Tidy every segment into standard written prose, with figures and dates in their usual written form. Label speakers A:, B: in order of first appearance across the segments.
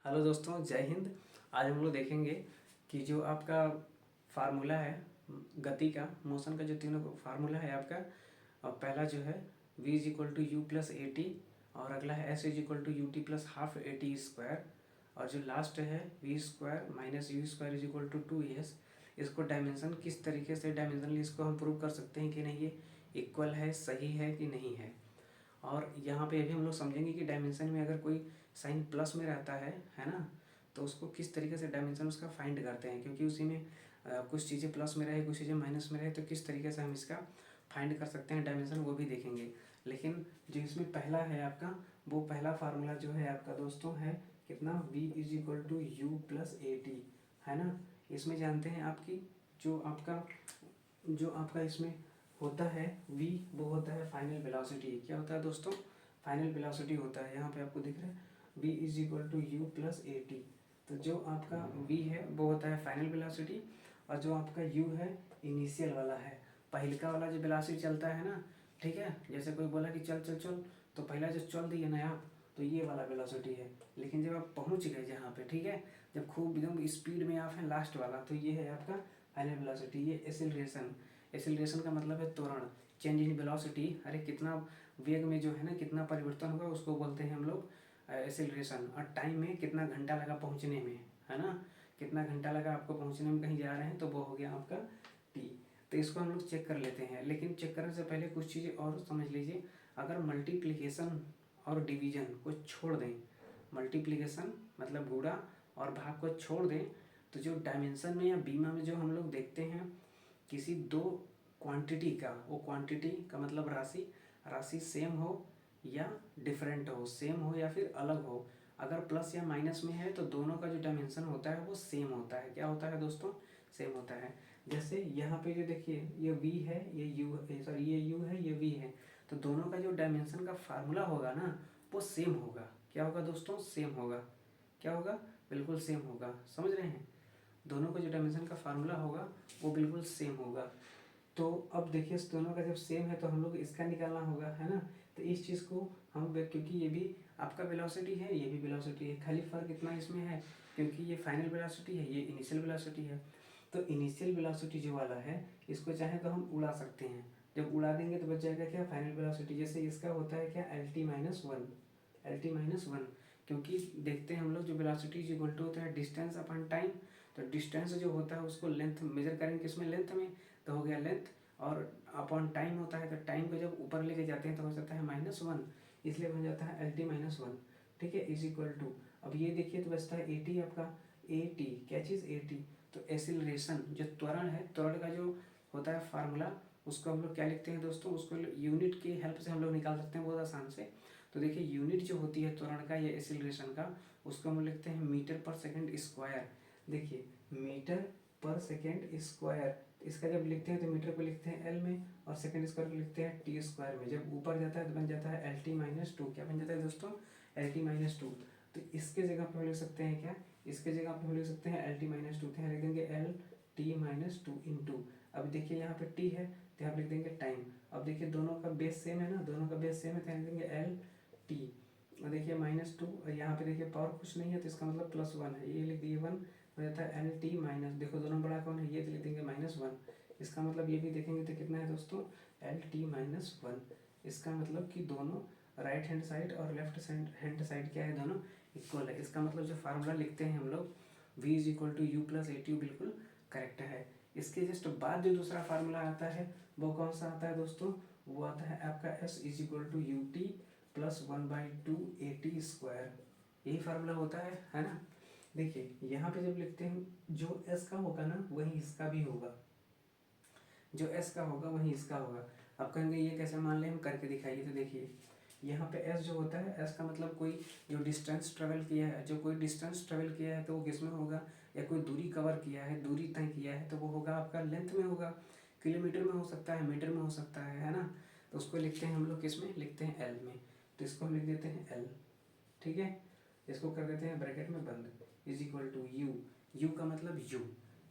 A: Hello दोस्तों, जय हिंद। आज हम लोग देखेंगे कि जो आपका फार्मूला है गति का, मोशन का, जो तीनों फार्मूला है आपका। और पहला जो है v is equal to u plus a t, और अगला है s is equal to u t plus half a t square, और जो लास्ट है v square minus u square is equal to two s. इसको डायमेंशन किस तरीके से डायमेंशनली इसको हम प्रूव कर सकते हैं कि नहीं ये इक्वल है, सही है कि नहीं है। और यहाँ पे भी हम लोग समझेंगे कि डायमेंशन में अगर कोई साइन प्लस में रहता है ना, तो उसको किस तरीके से डायमेंशन उसका फाइंड करते हैं, क्योंकि उसी में कुछ चीज़ें प्लस में रहे, कुछ चीज़ें माइनस में रहे, तो किस तरीके से हम इसका फाइंड कर सकते हैं डायमेंशन, वो भी देखेंगे। लेकिन जो इसमें पहला है आपका, वो पहला फार्मूला जो है आपका दोस्तों है कितना, v is equal to u plus a t, है ना। इसमें जानते हैं आपकी जो आपका इसमें होता है v, वो होता है फाइनल वेलोसिटी। क्या होता है दोस्तों? फाइनल वेलोसिटी होता है। यहाँ पे आपको दिख रहा है v is equal to u plus a t. तो जो आपका v है वो होता है फाइनल वेलोसिटी, और जो आपका u है इनिशियल वाला है। पहिलका वाला जो वेलोसिटी चलता है ना, ठीक है, जैसे कोई बोला कि चल चल चल, तो पहला जो चल दिए ना आप, तो ये वाला वेलोसिटी है। लेकिन जब आप पहुँच गए जहाँ पे, ठीक है, जब खूब एकदम स्पीड में आप हैं लास्ट वाला, तो ये है आपका फाइनल वेलोसिटी। ये एक्सेलरेशन, एक्सेलरेशन का मतलब है त्वरण, चेंज इन वेलोसिटी। अरे कितना वेग में जो है ना कितना परिवर्तन होगा, उसको बोलते हैं हम लोग एक्सेलरेशन। और टाइम में कितना घंटा लगा पहुंचने में, है ना, कितना घंटा लगा आपको पहुंचने में, कहीं जा रहे हैं, तो वो हो गया आपका टी। तो इसको हम लोग चेक कर लेते हैं। लेकिन चेक करने से पहले कुछ चीज़ें और समझ लीजिए। अगर मल्टीप्लिकेशन और डिवीजन को छोड़ दें, मल्टीप्लिकेशन मतलब गुणा और भाग को छोड़ दें, तो जो डायमेंशन में या बीमा में जो हम लोग देखते हैं किसी दो क्वांटिटी का, वो क्वांटिटी का मतलब राशि, राशि सेम हो या डिफरेंट हो, सेम हो या फिर अलग हो। अगर प्लस या माइनस में है तो दोनों का जो डायमेंशन होता है वो सेम होता है। क्या होता है दोस्तों? सेम होता है। जैसे यहाँ पे जो देखिए ये v है, ये u है, सॉरी ये u है, ये v है, तो दोनों का जो डायमेंशन का फार्मूला होगा ना, वो सेम होगा। क्या होगा दोस्तों? सेम होगा। क्या होगा? बिल्कुल सेम होगा। समझ रहे हैं? दोनों का जो डायमेंशन का फार्मूला होगा वो बिल्कुल सेम होगा। तो अब देखिए इस दोनों का जब सेम है तो हम लोग इसका निकालना होगा, है ना। तो इस चीज़ को हम, क्योंकि ये भी आपका वेलोसिटी है, ये भी वेलोसिटी है, खाली फर्क इतना इसमें है क्योंकि ये फाइनल वेलोसिटी है, ये इनिशियल वेलोसिटी है। तो इनिशियल वेलोसिटी जो वाला है, इसको चाहे तो हम उड़ा सकते हैं। जब उड़ा देंगे तो बच जाएगा क्या, फाइनल वेलोसिटी। जैसे इसका होता है क्या, L T minus one, L T minus one. क्योंकि देखते हैं हम लोग जो वेलोसिटी इज इक्वल टू होता है डिस्टेंस अपॉन टाइम। तो डिस्टेंस जो होता है उसको लेंथ मेजर करेंगे, किसमें, लेंथ में, तो हो गया लेंथ। और अपॉन टाइम होता है, तो टाइम को जब ऊपर लेके जाते हैं तो हो जाता है माइनस वन, इसलिए बन जाता है एल टी माइनस वन, ठीक है, इज इक्वल टू। अब ये देखिए तो बचता है ए टी आपका, ए टी क्या चीज़, ए टी। तो एक्सीलरेशन जो त्वरण है, त्वरण का जो होता है फार्मूला, उसको हम लोग क्या लिखते हैं दोस्तों, उसको यूनिट की हेल्प से हम लोग निकाल सकते हैं बहुत आसान से। तो देखिए यूनिट जो होती है त्वरण का या एक्सीलरेशन का, उसको हम लिखते हैं मीटर पर सेकंड स्क्वायर। देखिए मीटर पर सेकंड स्क्वायर, इसका जब लिखते हैं तो मीटर को लिखते हैं एल में, और सेकंड स्क्वायर को लिखते हैं टी स्क्वायर में। जब ऊपर जाता है तो बन जाता है एल टी माइनस टू। क्या बन जाता है दोस्तों? L T minus two. तो इसके जगह पे हम लिख सकते हैं क्या, इसके जगह पे हम लिख सकते हैं एल टी माइनस टू, तो यहाँ लिख देंगे L T minus two into. अब देखिए यहाँ पे टी है तो यहाँ लिख देंगे टाइम। अब देखिए दोनों का बेस सेम है ना, दोनों का बेस सेम है, तो यहाँ लिख देंगे एल टी। और देखिए माइनस टू, और यहाँ पे देखिए पावर कुछ नहीं है तो इसका मतलब प्लस वन है, ये लिख दिए वन, हो जाता है एल टी माइनस, देखो दोनों बड़ा कौन है, ये तो लिख देंगे माइनस वन। इसका मतलब ये भी देखेंगे तो कितना है दोस्तों, एल टी माइनस वन। इसका मतलब कि दोनों राइट हैंड साइड और लेफ्ट हैंड साइड क्या है, दोनों इक्वल है। इसका मतलब जो फार्मूला लिखते हैं हम लोग v is equal to u plus a t, बिल्कुल करेक्ट है। इसके जस्ट बाद जो दूसरा फार्मूला आता है वो कौन सा आता है दोस्तों, वो आता है आपका s is equal to u t plus one by two a t square. यही फार्मूला होता है ना। देखिए यहाँ पे जब लिखते हैं जो s का होगा ना वही इसका भी होगा, जो s का होगा वही इसका होगा। अब कहेंगे ये कैसे मान लें, हम करके दिखाइए। तो देखिए यहाँ पे s जो होता है, s का मतलब कोई जो डिस्टेंस ट्रेवल किया है, जो कोई डिस्टेंस ट्रेवल किया है तो वो किस में होगा, या कोई दूरी कवर किया है, दूरी तय किया है, तो वो होगा आपका लेंथ में होगा। किलोमीटर में हो सकता है, मीटर में हो सकता है ना। तो उसको लिखते हैं हम लोग किस में, लिखते हैं एल में। तो इसको हम लिख देते हैं एल, ठीक है। इसको कर देते हैं ब्रैकेट में बंद, is equal to u. U का मतलब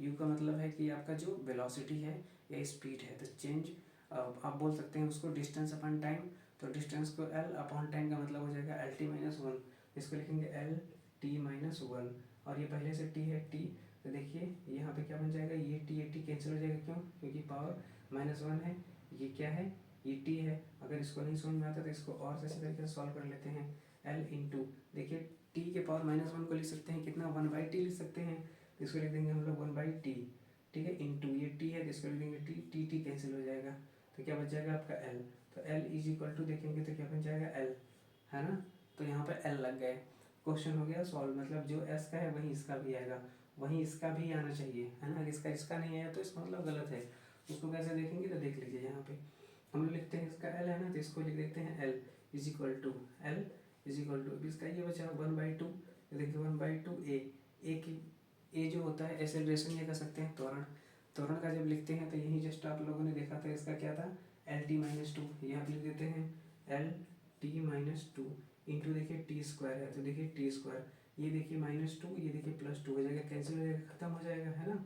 A: यू का मतलब है कि आपका जो वेलोसिटी है या स्पीड है, तो चेंज, आप बोल सकते हैं उसको डिस्टेंस अपॉन टाइम। तो डिस्टेंस को एल अपॉन टाइम का मतलब हो जाएगा एल टी माइनस वन, इसको लिखेंगे एल टी माइनस वन, और ये पहले से टी है टी, तो देखिए यहाँ पे क्या बन जाएगा, ये टी कैंसिल हो जाएगा, क्यों, क्योंकि पावर -1 है, ये क्या है, ये टी है। अगर इसको नहीं समझ में आता तो इसको और अच्छे तरीके से सॉल्व कर लेते हैं। एल इंटू, देखिए टी के पावर -1 को लिख सकते हैं कितना, 1/t लिख सकते हैं, तो इसको लिख देंगे हम लोग 1/t, ठीक है, इंटू ये टी है तो इसको लिख देंगे टी, टी कैंसिल हो जाएगा, तो क्या बच जाएगा आपका एल। तो एल इज इक्वल टू देखेंगे तो क्या बन जाएगा एल, है ना, तो यहाँ पर एल लग गए। क्वेश्चन हो गया सॉल्व, मतलब जो एस का है वहीं इसका भी आएगा, वहीं इसका भी आना चाहिए, है ना। अगर इसका नहीं आया तो इसका मतलब गलत है। उसको कैसे देखेंगे तो देख लीजिए, यहाँ पे हम लोग लिखते हैं इसका एल है ना, तो इसको लिख देते हैं l is equal to l is equal to, इसका ये बचा 1/2, देखिए 1/2 ए की ए जो होता है एक्सेलरेशन, ये कर सकते हैं त्वरण, त्वरण का जब लिखते हैं तो यही जस्ट आप लोगों ने देखा था, इसका क्या था LT-2, यहाँ पे लिख देते हैं LT-2 इंटू देखिए टी स्क्वायर है, तो देखिए टी स्क्वायर, ये देखिए -2, ये देखिए +2 हो जाएगा, कैंसिल हो जाएगा, खत्म हो जाएगा, है ना।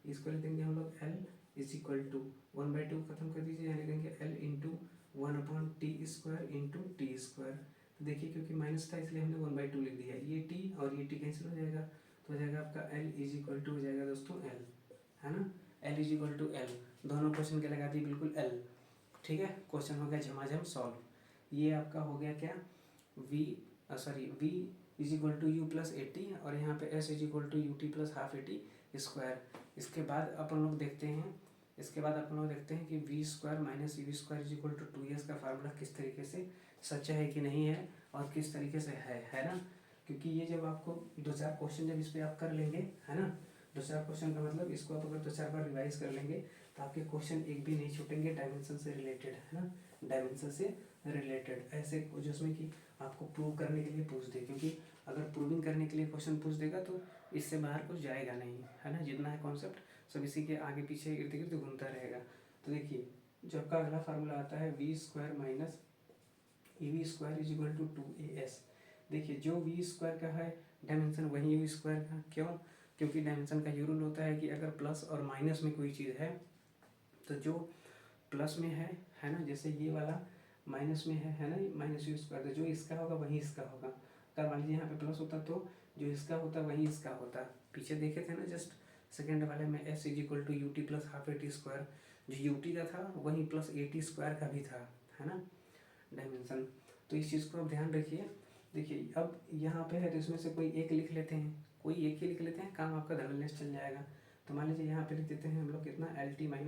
A: इसको लिख देंगे हम लोग एल इज इक्वल टू 1/2 खत्म कर दीजिए, यहाँ लिख देंगे L into 1/t² into T square, तो देखिए क्योंकि माइनस था इसलिए हमने 1/2 लिख दिया, ये टी और ये टी कैंसिल हो जाएगा, तो हो जाएगा आपका एल इज इक्वल टू हो जाएगा दोस्तों एल, है ना, l is equal to l, दोनों क्वेश्चन के लगा दिए बिल्कुल एल, ठीक है। क्वेश्चन हो गया झमाझम सॉल्व। ये आपका हो गया क्या, v is equal to u plus a t, और यहाँ पे s is equal to u t plus half a t square. इसके बाद अपन लोग देखते हैं कि v² minus u² is equal to 2s का फार्मूला किस तरीके से सच्चा है कि नहीं है, और किस तरीके से है ना। क्योंकि ये जब आपको 2-4 क्वेश्चन जब इस पर आप कर लेंगे, है ना, 2-4 क्वेश्चन का मतलब इसको आप अगर 2-4 बार रिवाइज कर लेंगे तो आपके क्वेश्चन एक भी नहीं छूटेंगे डायमेंशन से रिलेटेड, है ना, डायमेंशन से रिलेटेड, ऐसे जिसमें कि आपको प्रूव करने के लिए पूछ दे, क्योंकि अगर प्रूविंग करने के लिए क्वेश्चन पूछ देगा तो इससे बाहर कुछ जाएगा नहीं, है ना। जितना है कॉन्सेप्ट सब इसी के आगे पीछे इर्द गिर्द घूमता रहेगा। तो देखिए जो आपका अगला फार्मूला आता है v² minus ev² is equal to 2as। देखिए जो v² का है डायमेंशन वही u² का, क्यों, क्योंकि डायमेंशन का ये रूल होता है कि अगर प्लस और माइनस में कोई चीज़ है तो जो प्लस में है ना, जैसे ये वाला माइनस में है ना, -u², तो जो इसका होगा वही इसका होगा। अगर मान लीजिए यहाँ पे प्लस होता तो जो इसका होता वही इसका होता। पीछे देखे थे ना जस्ट सेकेंड वाले में s is equal to u t plus half a t square, जो यू टी का था वही प्लस AT² का भी था, है ना, डायमेंशन। तो इस चीज़ को आप ध्यान रखिए। देखिए अब यहाँ पे है तो इसमें से कोई एक लिख लेते हैं, कोई एक ही लिख लेते हैं, काम आपका धड़ल्लेस चल जाएगा। तो मान लीजिए यहाँ पे लिख देते हैं हम लोग कितना LT-1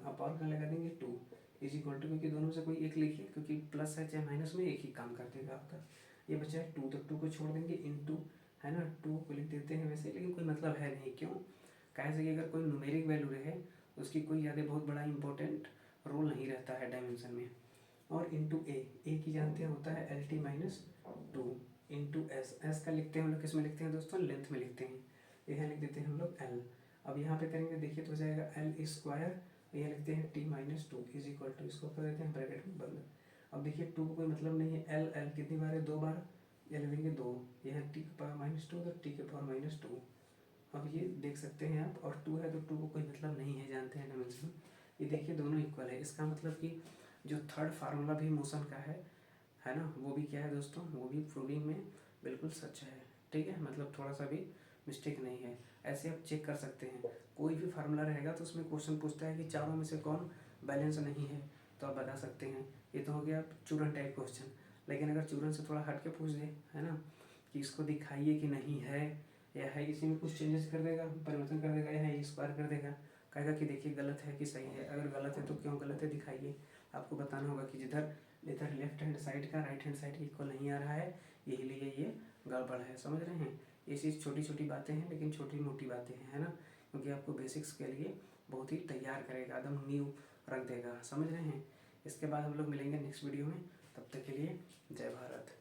A: अब और क्या लगा देंगे 2 इज इक्वल टू, क्योंकि दोनों से कोई एक लिखिए, क्योंकि प्लस है चाहे माइनस में एक ही काम कर देगा आपका। ये बचा है 2, तो 2 को छोड़ देंगे इनटू, है ना, 2 को लिख देते हैं वैसे, लेकिन कोई मतलब है नहीं, क्यों, कैसे कि अगर कोई न्यूमेरिक वैल्यू रहे उसकी कोई ज़्यादा बहुत बड़ा इंपॉर्टेंट रोल नहीं रहता है डायमेंशन में। और इंटू ए की जानते हैं होता है LT-2 इंटू एस का लिखते हैं हम लोग किस में लिखते हैं दोस्तों, लेंथ में लिखते हैं, यहाँ लिख देते हैं हम लोग एल। अब यहाँ पे करेंगे देखिए तो हो जाएगा L², यहाँ लिखते हैं T-2 इज इक्वल टू, इसको कर देते हैं ब्रैकेट में बंद। अब देखिए 2 को कोई मतलब नहीं है, एल कितनी बार है, 2 बार, ये लिखेंगे 2, यहाँ T के पावर -2 तो T के पावर -2। अब ये देख सकते हैं आप, और 2 है तो 2 को कोई मतलब नहीं है, जानते हैं डायमेंशन। ये देखिए दोनों इक्वल है, इसका मतलब कि जो थर्ड फार्मूला भी मोशन का है ना, वो भी क्या है दोस्तों, वो भी प्रूविंग में बिल्कुल सच है, ठीक है, मतलब थोड़ा सा भी मिस्टेक नहीं है। ऐसे आप चेक कर सकते हैं, कोई भी फार्मूला रहेगा तो उसमें क्वेश्चन पूछता है कि चारों में से कौन बैलेंस नहीं है, तो आप बता सकते हैं। ये तो हो गया चूरन टाइप क्वेश्चन, लेकिन अगर चूरन से थोड़ा हट के पूछ दे, है ना, कि इसको दिखाइए कि नहीं है या है, इसी में कुछ चेंजेस कर देगा, परिवर्तन कर देगा, या है स्क्वायर कर देगा, कहेगा कि देखिए गलत है कि सही है, अगर गलत है तो क्यों गलत है दिखाइए। आपको बताना होगा कि जिधर लेफ्ट हैंड साइड का राइट हैंड साइड इक्वल नहीं आ रहा है, यही लिए ये गड़बड़ है, समझ रहे हैं। ये चीज़ छोटी छोटी बातें हैं, लेकिन छोटी मोटी बातें हैं, है ना, क्योंकि आपको बेसिक्स के लिए बहुत ही तैयार करेगा, एकदम न्यू रख देगा, समझ रहे हैं। इसके बाद हम लोग मिलेंगे नेक्स्ट वीडियो में, तब तक के लिए जय भारत।